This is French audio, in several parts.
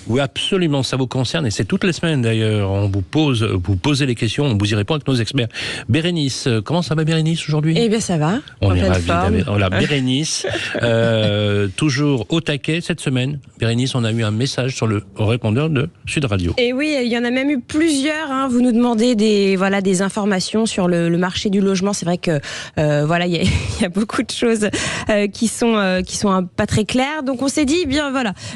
Oui, absolument, ça vous concerne et c'est toutes les semaines d'ailleurs. Vous posez les questions, on vous y répond avec nos experts. Bérénice, comment ça va Bérénice aujourd'hui ? Eh bien ça va. On est ravis d'avoir la Bérénice. Toujours au taquet cette semaine. Bérénice, on a eu un message sur le répondeur de Sud Radio. Et oui, il y en a même eu plusieurs. Vous nous demandez des informations sur le marché du logement. C'est vrai que il y a beaucoup de choses qui sont pas très claires. Donc on s'est dit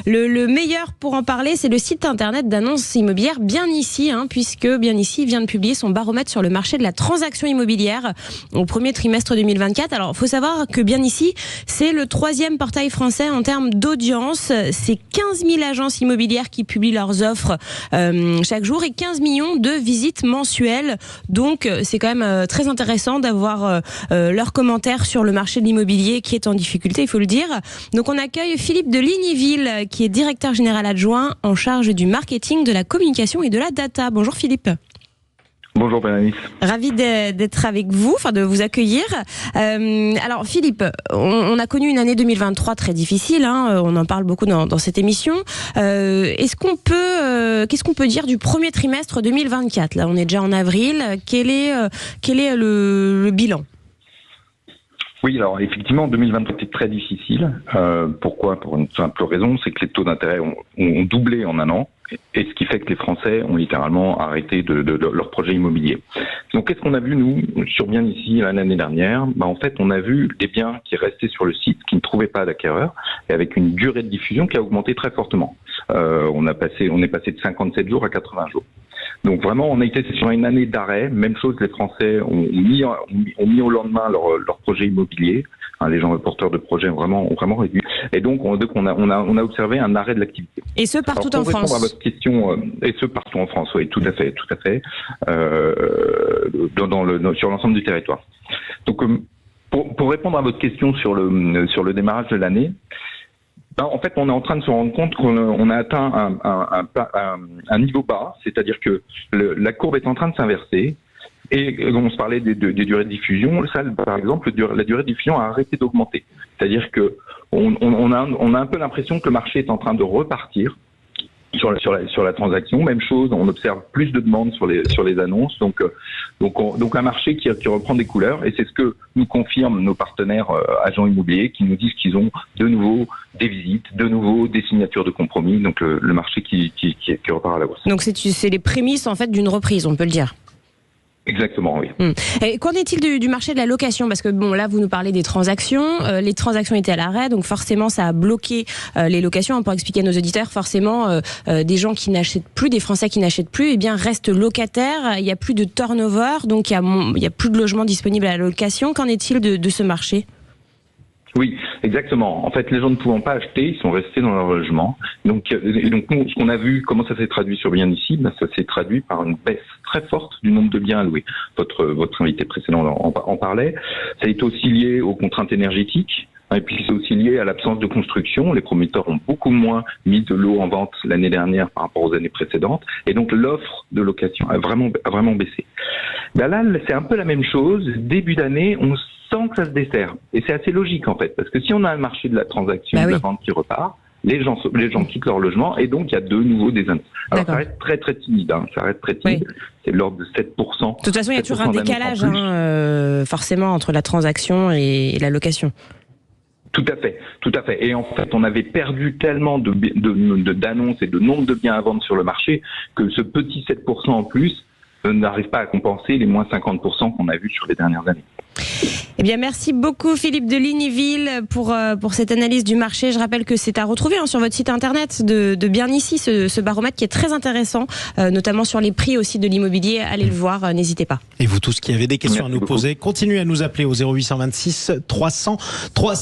le meilleur pour en parler, c'est le site internet d'annonces immobilières Bien Ici, puisque Bien Ici vient de publier son baromètre sur le marché de la transaction immobilière au premier trimestre 2024. Alors, il faut savoir que Bien Ici, c'est le 3e portail français en termes d'audience. C'est 15 000 agences immobilières qui publient leurs offres chaque jour et 15 millions de visites mensuelles. Donc, c'est quand même très intéressant d'avoir leurs commentaires sur le marché de l'immobilier qui est en difficulté, il faut le dire. Donc, on accueille Philippe de Lignyville, qui est directeur général adjoint en charge du marketing, de la communication et de la data. Bonjour Philippe. Bonjour Bérénice. Ravi d'être avec vous, de vous accueillir. Alors Philippe, on a connu une année 2023 très difficile, on en parle beaucoup dans cette émission. Qu'est-ce qu'on peut dire du premier trimestre 2024 ? Là, on est déjà en avril. Quel est le bilan ? Oui, alors effectivement, 2023 était très difficile. Pourquoi ? Pour une simple raison, c'est que les taux d'intérêt ont doublé en un an, et ce qui fait que les Français ont littéralement arrêté de leur projet immobilier. Donc, qu'est-ce qu'on a vu, nous, sur Bien Ici, l'année dernière ? En fait, on a vu des biens qui restaient sur le site, qui ne trouvaient pas d'acquéreur, et avec une durée de diffusion qui a augmenté très fortement. On est passé de 57 jours à 80 jours. Donc vraiment, on a été sur une année d'arrêt. Même chose, les Français ont mis au lendemain leur projet immobilier. Les gens porteurs de projets ont vraiment réduit. Et donc, on a observé un arrêt de l'activité. Et ce partout en France. Pour répondre à votre question, et ce partout en France, oui, tout à fait, sur l'ensemble du territoire. Donc, pour répondre à votre question sur le démarrage de l'année. En fait, on est en train de se rendre compte qu'on a atteint un niveau bas, c'est-à-dire que la courbe est en train de s'inverser. Et on se parlait des durées de diffusion. Ça, par exemple, la durée de diffusion a arrêté d'augmenter. C'est-à-dire que on a un peu l'impression que le marché est en train de repartir sur la transaction. Même chose, on observe plus de demandes sur les annonces. Donc un marché qui reprend des couleurs. Et c'est ce que nous confirment nos partenaires agents immobiliers, qui nous disent qu'ils ont de nouveau des visites, de nouveau des signatures de compromis. Donc le marché qui repart à la hausse. Donc c'est les prémices en fait d'une reprise, on peut le dire. Exactement, oui. Et qu'en est-il du marché de la location ? Parce que là, vous nous parlez des transactions. Les transactions étaient à l'arrêt, donc forcément, ça a bloqué les locations. Pour expliquer à nos auditeurs, forcément, des gens qui n'achètent plus, des Français qui n'achètent plus, restent locataires. Il n'y a plus de turnover, donc il y a plus de logements disponibles à la location. Qu'en est-il de ce marché ? Oui, exactement. En fait, les gens ne pouvant pas acheter, ils sont restés dans leur logement. Donc nous, ce qu'on a vu, comment ça s'est traduit sur Bien Ici, ça s'est traduit par une baisse très forte du nombre de biens alloués. Votre invité précédent en parlait. Ça a été aussi lié aux contraintes énergétiques. Et puis c'est aussi lié à l'absence de construction. Les promoteurs ont beaucoup moins mis de lots en vente l'année dernière par rapport aux années précédentes. Et donc l'offre de location a vraiment baissé. Là, c'est un peu la même chose. Début d'année, on sent que ça se dessert. Et c'est assez logique en fait. Parce que si on a un marché de la transaction, de la vente qui repart, les gens quittent leur logement et donc il y a de nouveau des annonces. Alors ça reste très très timide. Ça reste très timide. Oui. C'est de l'ordre de 7%. De toute façon, il y a toujours un décalage forcément entre la transaction et la location. Tout à fait. Et en fait, on avait perdu tellement d'annonces et de nombre de biens à vendre sur le marché que ce petit 7% en plus n'arrive pas à compenser les moins 50% qu'on a vus sur les dernières années. Eh bien, merci beaucoup Philippe de Lignyville pour cette analyse du marché. Je rappelle que c'est à retrouver sur votre site internet de Bien Ici, ce baromètre qui est très intéressant, notamment sur les prix aussi de l'immobilier. Allez le voir, n'hésitez pas. Et vous tous qui avez des questions à nous poser, continuez à nous appeler au 0826 300 300.